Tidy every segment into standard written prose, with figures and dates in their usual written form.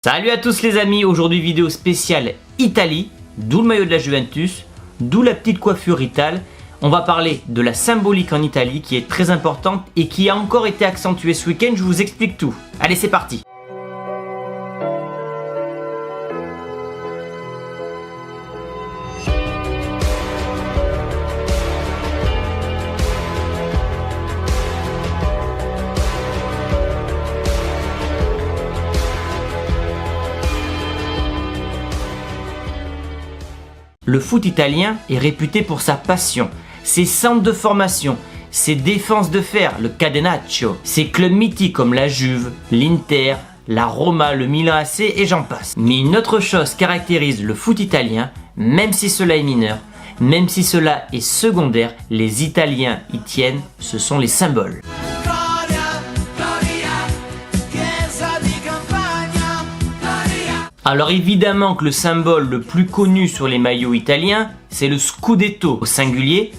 Salut à tous les amis, aujourd'hui vidéo spéciale Italie, d'où le maillot de la Juventus, d'où la petite coiffure Ital. On va parler de la symbolique en Italie qui est très importante et qui a encore été accentuée ce week-end, je vous explique tout. Allez, c'est parti. Le foot italien est réputé pour sa passion, ses centres de formation, ses défenses de fer, le catenaccio, ses clubs mythiques comme la Juve, l'Inter, la Roma, le Milan AC et j'en passe. Mais une autre chose caractérise le foot italien, même si cela est mineur, même si cela est secondaire, les Italiens y tiennent, ce sont les symboles. Alors évidemment que le symbole le plus connu sur les maillots italiens, c'est le Scudetto au singulier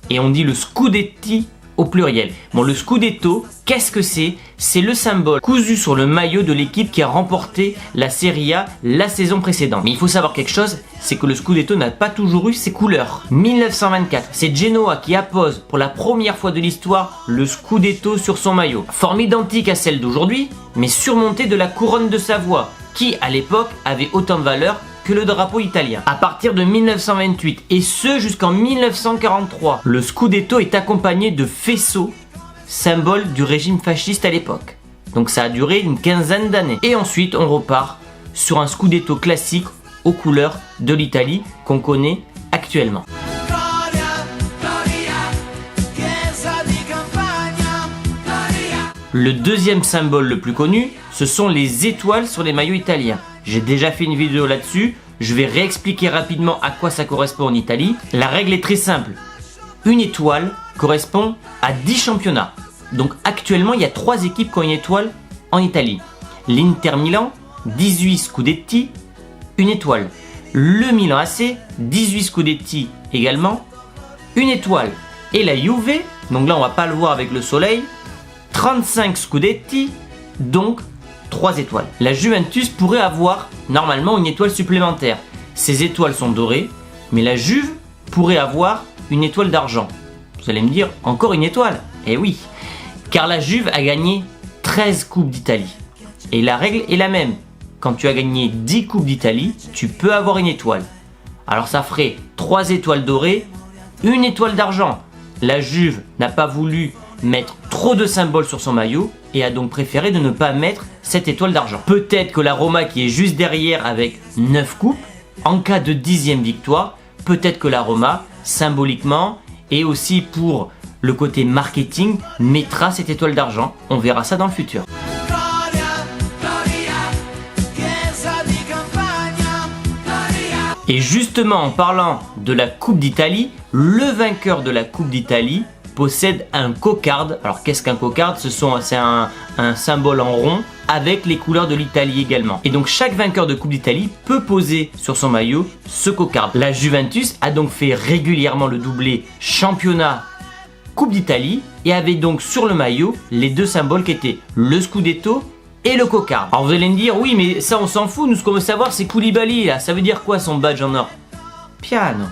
et on dit le Scudetti au pluriel. Bon, le Scudetto, qu'est-ce que c'est? C'est le symbole cousu sur le maillot de l'équipe qui a remporté la Serie A la saison précédente. Mais il faut savoir quelque chose, c'est que le Scudetto n'a pas toujours eu ses couleurs. 1924, c'est Genoa qui appose pour la première fois de l'histoire le Scudetto sur son maillot. Forme identique à celle d'aujourd'hui, mais surmontée de la couronne de Savoie, qui à l'époque avait autant de valeur que le drapeau italien. À partir de 1928 et ce jusqu'en 1943, le Scudetto est accompagné de faisceaux, symbole du régime fasciste à l'époque. Donc ça a duré une quinzaine d'années. Et ensuite on repart sur un Scudetto classique aux couleurs de l'Italie qu'on connaît actuellement. Le deuxième symbole le plus connu, ce sont les étoiles sur les maillots italiens. J'ai déjà fait une vidéo là-dessus, je vais réexpliquer rapidement à quoi ça correspond en Italie. La règle est très simple, une étoile correspond à 10 championnats. Donc actuellement il y a 3 équipes qui ont une étoile en Italie. L'Inter Milan, 18 Scudetti, une étoile. Le Milan AC, 18 Scudetti également, une étoile. Et la Juve, donc là on va pas le voir avec le soleil, 35 Scudetti, donc 3 étoiles. La Juventus pourrait avoir normalement une étoile supplémentaire. Ces étoiles sont dorées, mais la Juve pourrait avoir une étoile d'argent. Vous allez me dire, encore une étoile? Eh oui, car la Juve a gagné 13 Coupes d'Italie. Et la règle est la même. Quand tu as gagné 10 Coupes d'Italie, tu peux avoir une étoile. Alors ça ferait 3 étoiles dorées, une étoile d'argent. La Juve n'a pas voulu mettre trop de symboles sur son maillot et a donc préféré de ne pas mettre cette étoile d'argent. Peut-être que la Roma qui est juste derrière avec 9 coupes, en cas de 10e victoire, peut-être que la Roma, symboliquement et aussi pour le côté marketing, mettra cette étoile d'argent. On verra ça dans le futur. Et justement en parlant de la Coupe d'Italie, le vainqueur de la Coupe d'Italie possède un cocarde. Alors qu'est-ce qu'un cocarde? C'est un symbole en rond avec les couleurs de l'Italie également. Et donc chaque vainqueur de Coupe d'Italie peut poser sur son maillot ce cocarde. La Juventus a donc fait régulièrement le doublé championnat Coupe d'Italie et avait donc sur le maillot les deux symboles qui étaient le Scudetto et le cocarde. Alors vous allez me dire, oui mais ça on s'en fout, nous ce qu'on veut savoir c'est Koulibaly là, ça veut dire quoi son badge en or? Piano,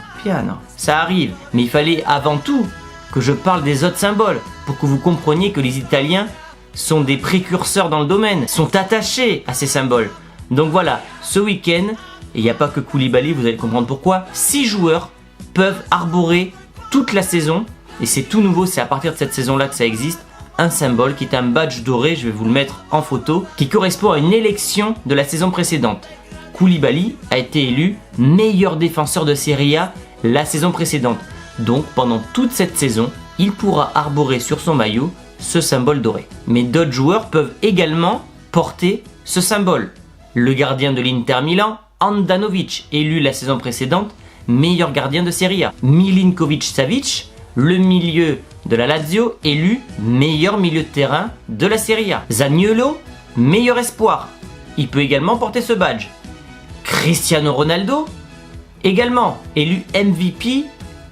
ça arrive, mais il fallait avant tout que je parle des autres symboles pour que vous compreniez que les Italiens sont des précurseurs dans le domaine, sont attachés à ces symboles. Donc voilà, ce week-end, et il n'y a pas que Koulibaly, vous allez comprendre pourquoi, 6 joueurs peuvent arborer toute la saison, et c'est tout nouveau, c'est à partir de cette saison-là que ça existe, un symbole qui est un badge doré, je vais vous le mettre en photo, qui correspond à une élection de la saison précédente. Koulibaly a été élu meilleur défenseur de Serie A la saison précédente. Donc pendant toute cette saison, il pourra arborer sur son maillot ce symbole doré. Mais d'autres joueurs peuvent également porter ce symbole. Le gardien de l'Inter Milan, Handanovic, élu la saison précédente meilleur gardien de Serie A. Milinkovic-Savic, le milieu de la Lazio, élu meilleur milieu de terrain de la Serie A. Zaniolo, meilleur espoir. Il peut également porter ce badge. Cristiano Ronaldo, également élu MVP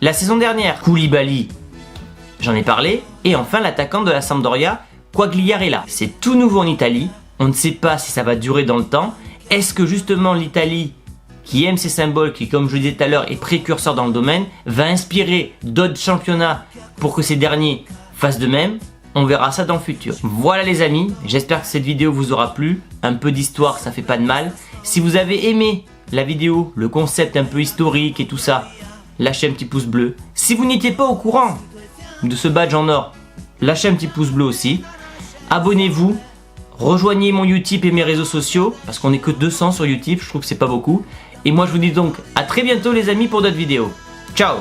la saison dernière. Koulibaly, j'en ai parlé. Et enfin l'attaquant de la Sampdoria, Quagliarella. C'est tout nouveau en Italie. On ne sait pas si ça va durer dans le temps. Est-ce que justement l'Italie, qui aime ces symboles, qui comme je le disais tout à l'heure est précurseur dans le domaine, va inspirer d'autres championnats pour que ces derniers fassent de même? On verra ça dans le futur. Voilà les amis, j'espère que cette vidéo vous aura plu. Un peu d'histoire, ça fait pas de mal. Si vous avez aimé la vidéo, le concept un peu historique et tout ça, lâchez un petit pouce bleu. Si vous n'étiez pas au courant de ce badge en or, lâchez un petit pouce bleu aussi. Abonnez-vous, rejoignez mon Utip et mes réseaux sociaux, parce qu'on n'est que 200 sur Utip, je trouve que c'est pas beaucoup. Et moi je vous dis donc à très bientôt les amis pour d'autres vidéos. Ciao!